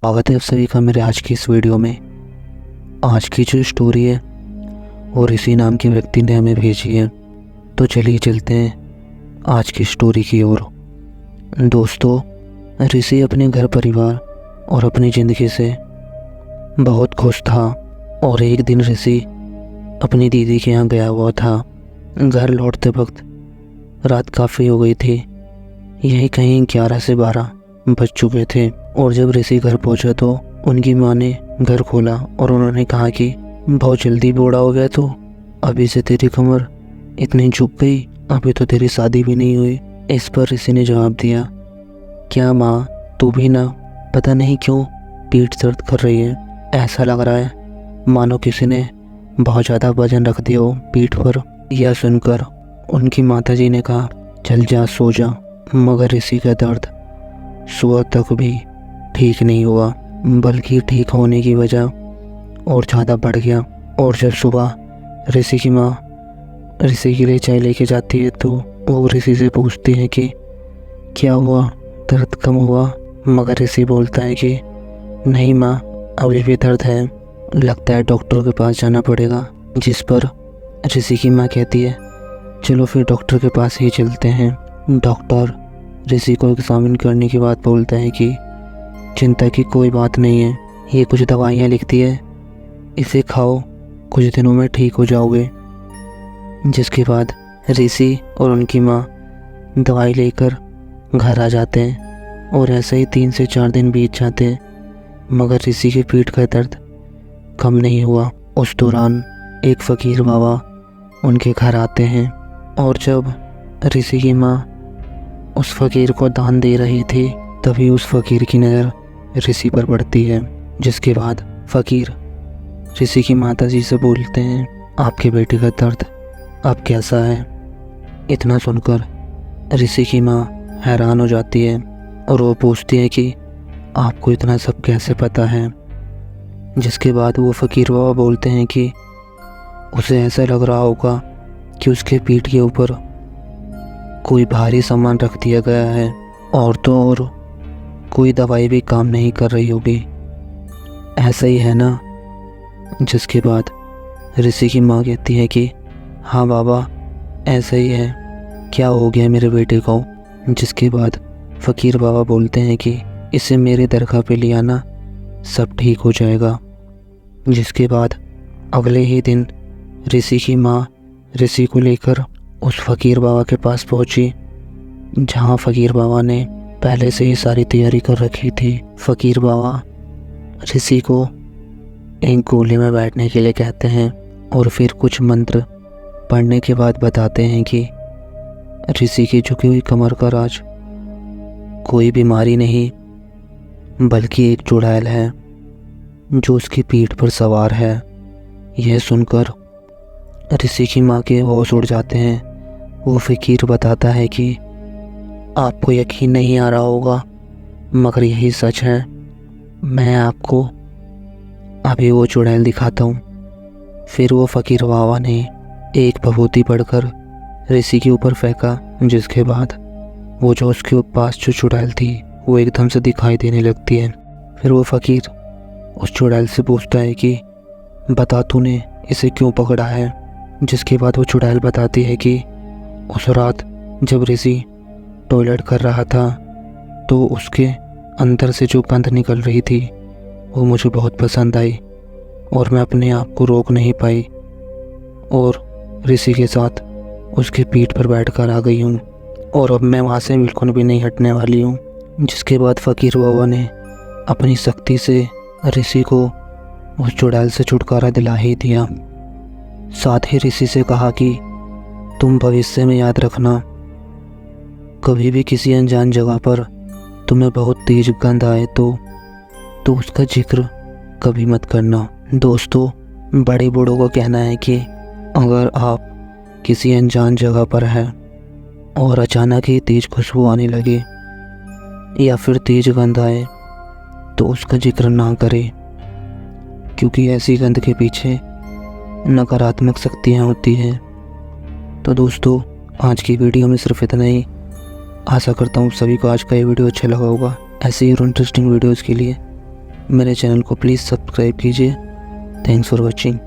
स्वागत है आप सभी का मेरे आज की इस वीडियो में। आज की जो स्टोरी है और इसी नाम के व्यक्ति ने हमें भेजी है, तो चलिए चलते हैं आज की स्टोरी की ओर। दोस्तों, ऋषि अपने घर परिवार और अपनी ज़िंदगी से बहुत खुश था और एक दिन ऋषि अपनी दीदी के यहाँ गया हुआ था। घर लौटते वक्त रात काफ़ी हो गई थी, यही कहीं 11 से 12 बज चुके थे। और जब ऋषि घर पहुंचा तो उनकी माँ ने घर खोला और उन्होंने कहा कि बहुत जल्दी बूढ़ा हो गया, तो अभी से तेरी कमर इतनी झुक गई, अभी तो तेरी शादी भी नहीं हुई। इस पर ऋषि ने जवाब दिया, क्या माँ, तू भी ना, पता नहीं क्यों पीठ दर्द कर रही है, ऐसा लग रहा है मानो किसी ने बहुत ज़्यादा वजन रख दिया हो पीठ पर। यह सुनकर उनकी माताजी ने कहा, चल जा सो जा। मगर ऋषि का दर्द सुबह तक भी ठीक नहीं हुआ, बल्कि ठीक होने की वजह और ज़्यादा बढ़ गया। और जब सुबह ऋषि की माँ ऋषि के लिए चाय लेके जाती है तो वो ऋषि से पूछती है कि क्या हुआ, दर्द कम हुआ? मगर ऋषि बोलता है कि नहीं माँ, अभी भी दर्द है, लगता है डॉक्टर के पास जाना पड़ेगा। जिस पर ऋषि की माँ कहती है, चलो फिर डॉक्टर के पास ही चलते हैं। डॉक्टर ऋषि को एग्जामिन करने के बाद बोलता है कि चिंता की कोई बात नहीं है, ये कुछ दवाइयाँ लिखती है, इसे खाओ, कुछ दिनों में ठीक हो जाओगे। जिसके बाद ऋषि और उनकी माँ दवाई लेकर घर आ जाते हैं और ऐसे ही 3 से 4 दिन बीत जाते हैं, मगर ऋषि की पीठ का दर्द कम नहीं हुआ। उस दौरान एक फ़कीर बाबा उनके घर आते हैं और जब ऋषि की माँ उस फ़कीर को दान दे रही थी तभी उस फ़कीर की नज़र ऋषि पर पड़ती है। जिसके बाद फ़कीर ऋषि की माताजी से बोलते हैं, आपके बेटे का दर्द अब कैसा है? इतना सुनकर ऋषि की माँ हैरान हो जाती है और वो पूछती है कि आपको इतना सब कैसे पता है? जिसके बाद वो फ़कीर बाबा बोलते हैं कि उसे ऐसा लग रहा होगा कि उसके पीठ के ऊपर कोई भारी सामान रख दिया गया है और तो और कोई दवाई भी काम नहीं कर रही होगी, ऐसा ही है ना? जिसके बाद ऋषि की माँ कहती है कि हाँ बाबा, ऐसा ही है, क्या हो गया मेरे बेटे को? जिसके बाद फ़कीर बाबा बोलते हैं कि इसे मेरे दरगाह पे ले आना, सब ठीक हो जाएगा। जिसके बाद अगले ही दिन ऋषि की माँ ऋषि को लेकर उस फ़कीर बाबा के पास पहुंची, जहां फ़कीर बाबा ने पहले से ही सारी तैयारी कर रखी थी। फ़कीर बाबा ऋषि को एक गोले में बैठने के लिए कहते हैं और फिर कुछ मंत्र पढ़ने के बाद बताते हैं कि ऋषि की झुकी हुई कमर का राज कोई बीमारी नहीं, बल्कि एक चुड़ैल है जो उसकी पीठ पर सवार है। यह सुनकर ऋषि की माँ के होश उड़ जाते हैं। वो फ़कीर बताता है कि आपको यकीन नहीं आ रहा होगा, मगर यही सच है। मैं आपको अभी वो चुड़ैल दिखाता हूँ। फिर वो फ़कीर बाबा ने एक भभूति पढ़कर ऋषि के ऊपर फेंका, जिसके बाद वो जो उसके पास जो चुड़ैल थी वो एकदम से दिखाई देने लगती है। फिर वो फ़कीर उस चुड़ैल से पूछता है कि बता, तूने इसे क्यों पकड़ा है? जिसके बाद वो चुड़ैल बताती है कि उस रात जब ऋषि टॉयलेट कर रहा था तो उसके अंदर से जो गंध निकल रही थी वो मुझे बहुत पसंद आई और मैं अपने आप को रोक नहीं पाई और ऋषि के साथ उसके पीठ पर बैठकर आ गई हूँ और अब मैं वहाँ से बिल्कुल भी नहीं हटने वाली हूँ। जिसके बाद फ़कीर बाबा ने अपनी शक्ति से ऋषि को उस चुड़ैल से छुटकारा दिला ही दिया। साथ ही ऋषि से कहा कि तुम भविष्य में याद रखना, कभी भी किसी अनजान जगह पर तुम्हें बहुत तेज गंध आए तो उसका जिक्र कभी मत करना। दोस्तों, बड़े बूढ़ों का कहना है कि अगर आप किसी अनजान जगह पर हैं और अचानक ही तेज खुशबू आने लगे या फिर तेज गंध आए तो उसका जिक्र ना करें, क्योंकि ऐसी गंध के पीछे नकारात्मक शक्तियाँ होती हैं। तो दोस्तों, आज की वीडियो में सिर्फ इतना ही। आशा करता हूँ सभी को आज का ये वीडियो अच्छा लगा होगा। ऐसे ही और इंटरेस्टिंग वीडियोज़ के लिए मेरे चैनल को प्लीज़ सब्सक्राइब कीजिए। Thanks for watching.